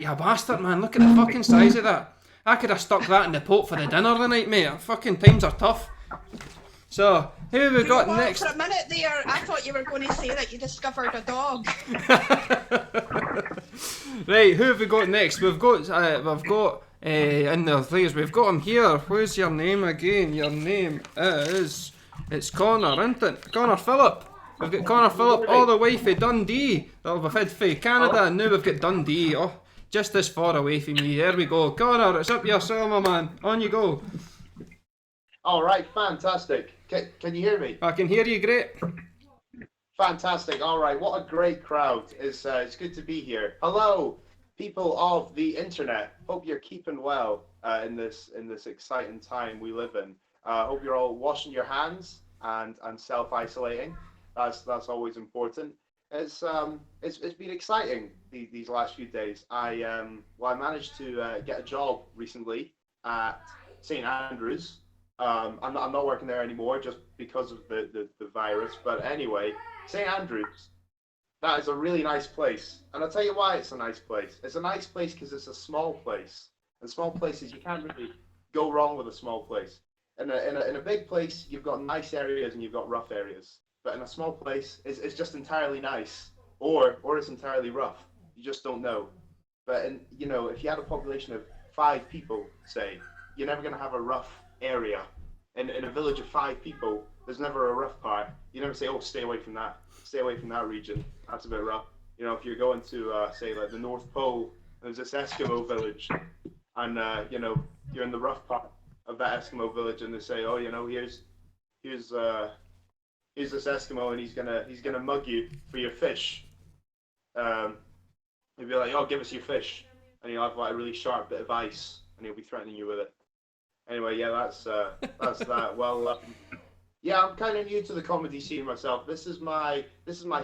You bastard, man. Look at the fucking size of that. I could have stuck that in the pot for the dinner tonight, mate. Fucking times are tough. So, who have we got next? For a minute there, I thought you were going to say that you discovered a dog. Right, who have we got next? We've got in the things, we've got him here. What's your name again? Your name is, it's Conor, isn't it? Conor Phillip. We've got Conor Phillip all the way from Dundee. Oh, we've had from Canada, and now we've got Dundee. Oh, just this far away from me. There we go. Conor, it's up yourself, my man. On you go. All right, fantastic. Can you hear me? I can hear you great. Fantastic. All right, what a great crowd. It's good to be here. Hello, people of the internet. Hope you're keeping well in this exciting time we live in. Hope you're all washing your hands and self-isolating. That's always important. It's been exciting these last few days. I managed to get a job recently at St Andrews. I'm not working there anymore just because of the virus. But anyway, St Andrews, that is a really nice place. And I'll tell you why it's a nice place. It's a nice place because it's a small place. And small places, you can't really go wrong with a small place. In a big place, you've got nice areas and you've got rough areas. But in a small place, it's just entirely nice, or it's entirely rough. You just don't know. But if you had a population of 5 people, say, you're never going to have a rough area. In a village of 5 people, there's never a rough part. You never say, oh, stay away from that region. That's a bit rough. If you're going to say like the North Pole, there's this Eskimo village, and you're in the rough part of that Eskimo village, and they say, oh, here's this Eskimo, and he's gonna mug you for your fish. He'll be like, oh, give us your fish, and he'll have like a really sharp bit of ice, and he'll be threatening you with it. Anyway, yeah, that's that. Well, yeah, I'm kind of new to the comedy scene myself. This is my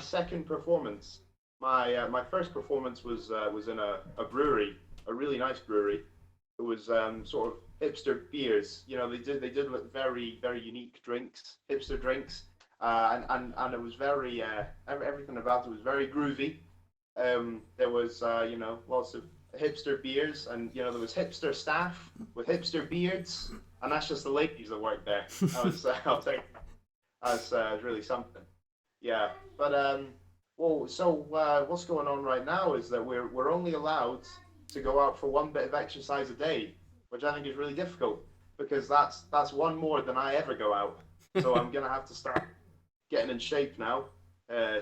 second performance. My first performance was in a brewery, a really nice brewery. It was sort of hipster beers. They did like very very unique drinks, hipster drinks, and it was very everything about it was very groovy. There was lots of hipster beers, and there was hipster staff with hipster beards, and that's just the ladies that worked there. I'll take that's really something. Yeah, but what's going on right now is that we're only allowed to go out for one bit of exercise a day, which I think is really difficult because that's one more than I ever go out. So I'm gonna have to start getting in shape now.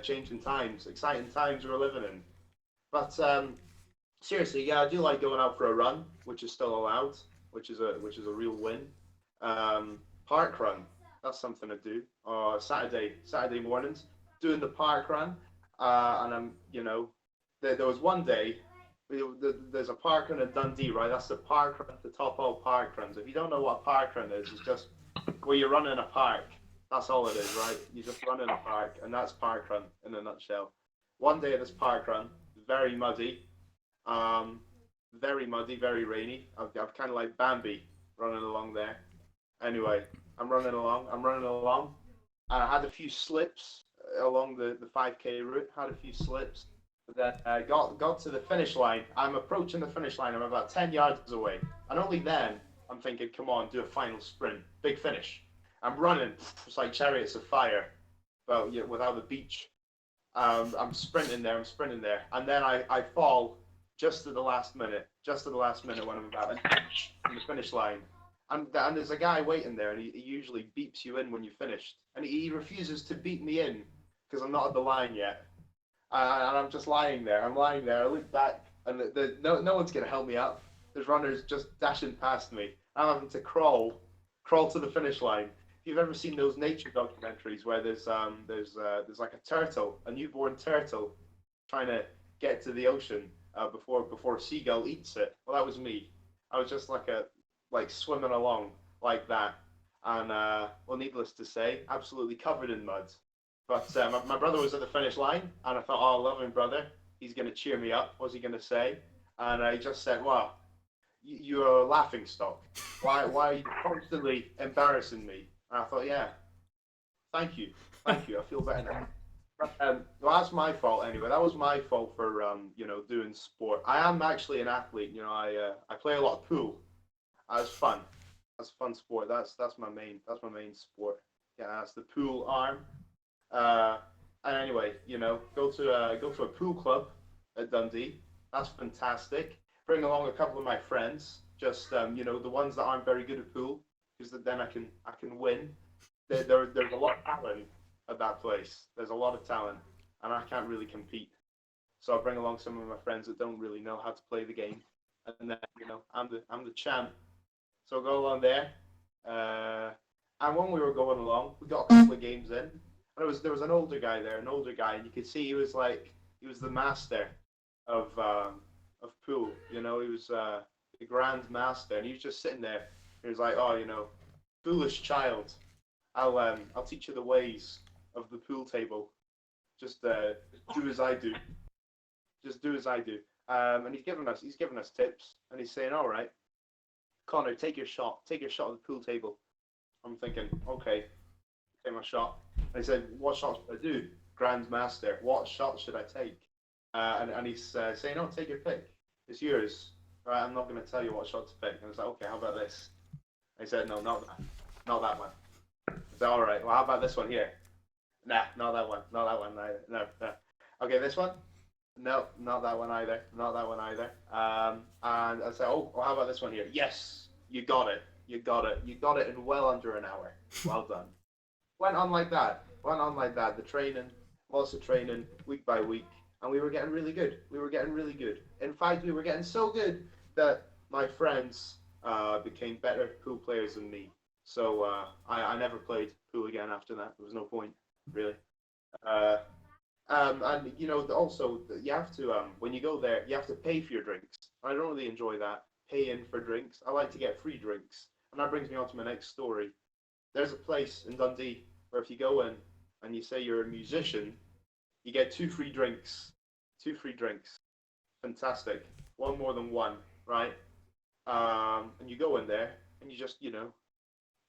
Changing times, exciting times we're living in. But seriously, yeah, I do like going out for a run, which is still allowed, which is a real win. Park run, that's something to do. Saturday mornings, doing the park run, and I'm there was one day. There's a park run in Dundee, right? That's the park run, the top all park runs. If you don't know what a park run is, it's just where you run in a park. That's all it is, right? You just run in a park, and that's park run in a nutshell. One day this park run, very muddy, very rainy. I'm kind of like Bambi running along there. Anyway, I'm running along, and I had a few slips along the 5K route. Had a few slips. But then I got to the finish line. I'm approaching the finish line. I'm about 10 yards away. And only then I'm thinking, come on, do a final sprint. Big finish. I'm running. It's like Chariots of Fire, but without the beach. I'm sprinting there. And then I fall just at the last minute. When I'm about an inch from the finish line. And there's a guy waiting there, and he usually beeps you in when you finished. And he refuses to beep me in because I'm not at the line yet. And I'm just lying there. I look back, and no one's gonna help me up. There's runners just dashing past me. I'm having to crawl to the finish line. If you've ever seen those nature documentaries where there's like a turtle, a newborn turtle, trying to get to the ocean before a seagull eats it. Well, that was me. I was just like swimming along like that, and well, needless to say, absolutely covered in mud. But my brother was at the finish line, and I thought, oh, I love him, brother. He's going to cheer me up. What's he going to say? And he just said, well, you're a laughing stock. Why are you constantly embarrassing me? And I thought, yeah, thank you. I feel better now. Well, that's my fault anyway. That was my fault for doing sport. I am actually an athlete. I play a lot of pool. That's fun. That's a fun sport. That's my main sport. Yeah, that's the pool arm. Uh, and anyway, go to a pool club at Dundee. That's fantastic. Bring along a couple of my friends. Just the ones that aren't very good at pool, because then I can win. There's a lot of talent at that place. There's a lot of talent, and I can't really compete. So I bring along some of my friends that don't really know how to play the game, and then I'm the champ. So I go along there, and when we were going along, we got a couple of games in, and there was an older guy there, and you could see he was the master of pool. He was the grand master, and he was just sitting there. He was like, oh, foolish child, I'll teach you the ways of the pool table. Just do as I do. Just do as I do. And he's giving us tips, and he's saying, all right, Conor, take your shot. Take your shot at the pool table. I'm thinking, okay, take my shot. And he said, what shot should I do? Grand Master, what shot should I take? And he's saying, oh, take your pick. It's yours. Right, I'm not going to tell you what shot to pick. And I was like, okay, how about this? And he said, no, not that one. I said, all right, well, how about this one here? Nah, not that one. Not that one either. No. Okay, this one? No, not that one either. Not that one either. And I said, oh, well, how about this one here? Yes, you got it. You got it. You got it in well under an hour. Well done. Went on like that. The training, lots of training, week by week, and we were getting really good. In fact, we were getting so good that my friends became better pool players than me. So I never played pool again after that. There was no point, really. And also you have to when you go there, you have to pay for your drinks. I don't really enjoy that, paying for drinks. I like to get free drinks, and that brings me on to my next story. There's a place in Dundee where if you go in and you say you're a musician, you get 2 free drinks. 2 free drinks. Fantastic. One more than one, right? And you go in there and you just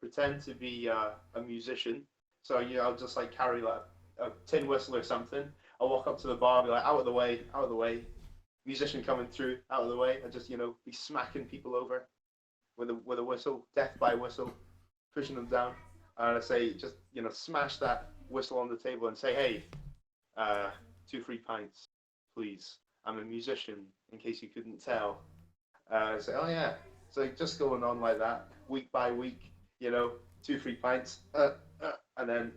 pretend to be a musician. So I'll just like carry like a tin whistle or something. I'll walk up to the bar, be like, out of the way, musician coming through, out of the way. I just be smacking people over with a whistle, death by whistle, pushing them down. And I say, just smash that whistle on the table and say, hey, 2 free pints, please. I'm a musician, in case you couldn't tell. I say, oh yeah. So just going on like that, week by week, 2 free pints, and then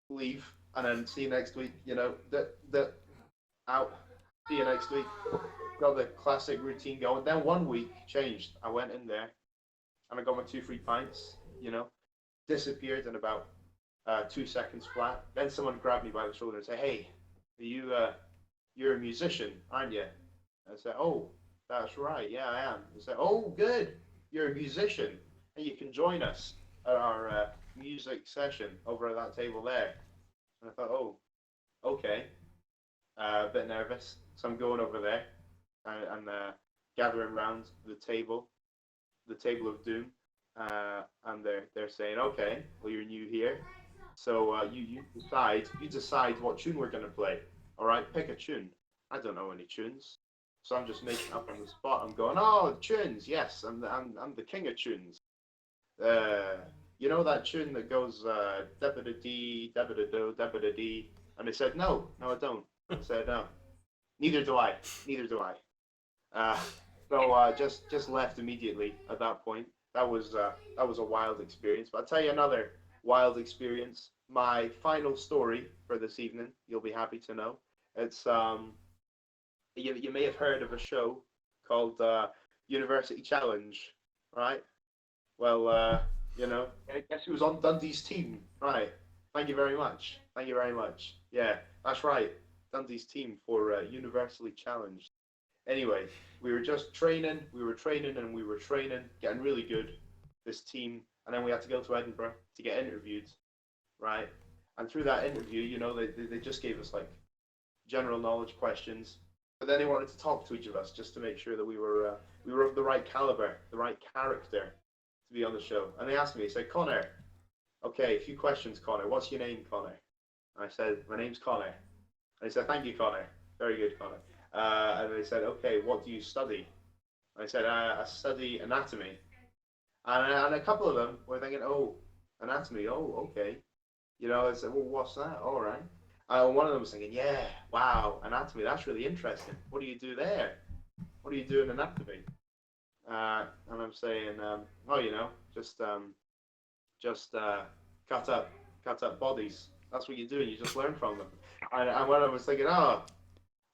leave, and then see you next week. Out. See you next week. Got the classic routine going. Then one week changed. I went in there, and I got my 2 free pints. Disappeared in about 2 seconds flat. Then someone grabbed me by the shoulder and said, "Hey, you're a musician, aren't you?" I said, "Oh, that's right. Yeah, I am." They said, "Oh, good. You're a musician, and you can join us at our music session over at that table there." And I thought, "Oh, okay." A bit nervous, so I'm going over there and gathering around the table of doom, and they're saying, "Okay, well, you're new here, so you decide what tune we're gonna play. All right, pick a tune." I don't know any tunes, so I'm just making up on the spot. I'm going, "Oh, tunes, yes, I'm the king of tunes. That tune that goes dabba da dee, dabba da do, dabba da dee." And they said, "No, I don't." I said, "No, neither do I. So just left immediately at that point. That was a wild experience. But I'll tell you another wild experience. My final story for this evening, you'll be happy to know. It's you may have heard of a show called University Challenge, right? Well, guess who was on Dundee's team, right? Thank you very much. Yeah, that's right. Dundee's team for Universally Challenged. Anyway, we were just training, getting really good, this team, and then we had to go to Edinburgh to get interviewed, right? And through that interview, they just gave us like general knowledge questions, but then they wanted to talk to each of us just to make sure that we were of the right caliber, the right character to be on the show. And they asked me, they said, "Conor, okay, a few questions, Conor. What's your name, Conor?" And I said, "My name's Conor." And he said, "Thank you, Conor. Very good, Conor." And they said, "Okay, what do you study?" And I said, "I study anatomy." And a couple of them were thinking, "Oh, anatomy. Oh, okay." You know, I said, "Well, what's that? All right." One of them was thinking, "Yeah, wow, anatomy. That's really interesting. What do you do there? What do you do in anatomy?" And I'm saying, "Oh, you know, just cut up bodies. That's what you do, and you just learn from them." And when I was thinking, "Oh,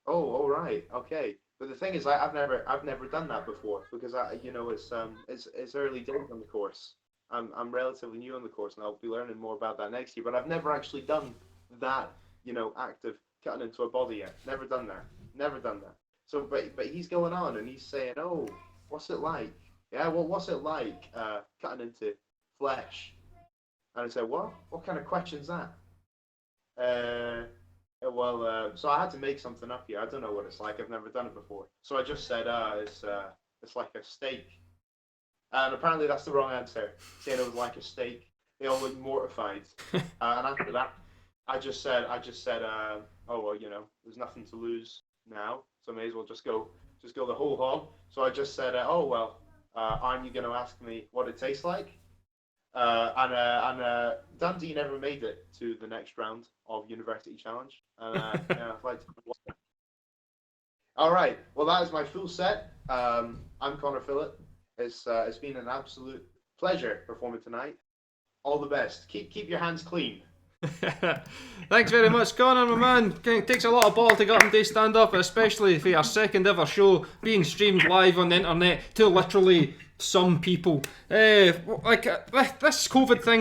all right, okay." But the thing is, I've never done that before because it's early days on the course. I'm relatively new on the course, and I'll be learning more about that next year. But I've never actually done that, act of cutting into a body yet. Never done that. Never done that. So, but he's going on and he's saying, "Oh, what's it like? Yeah, well, what's it like cutting into flesh?" And I said, "What? What kind of question's that?" So I had to make something up here. I don't know what it's like. I've never done it before. So I just said, it's like a steak." And apparently that's the wrong answer. Saying it was like a steak. They all looked mortified. And after that, I just said, "Oh well, there's nothing to lose now, so I may as well just go the whole hog." So I just said, "Oh well, aren't you going to ask me what it tastes like?" And Dundee never made it to the next round of University Challenge. And yeah, I'd like to. All right, well that is my full set. I'm Conor Phillip. It's been an absolute pleasure performing tonight. All the best. Keep your hands clean. Thanks very much, Conor, my man. It takes a lot of ball to get him to stand up, especially for your second ever show being streamed live on the internet to literally some people. This COVID thing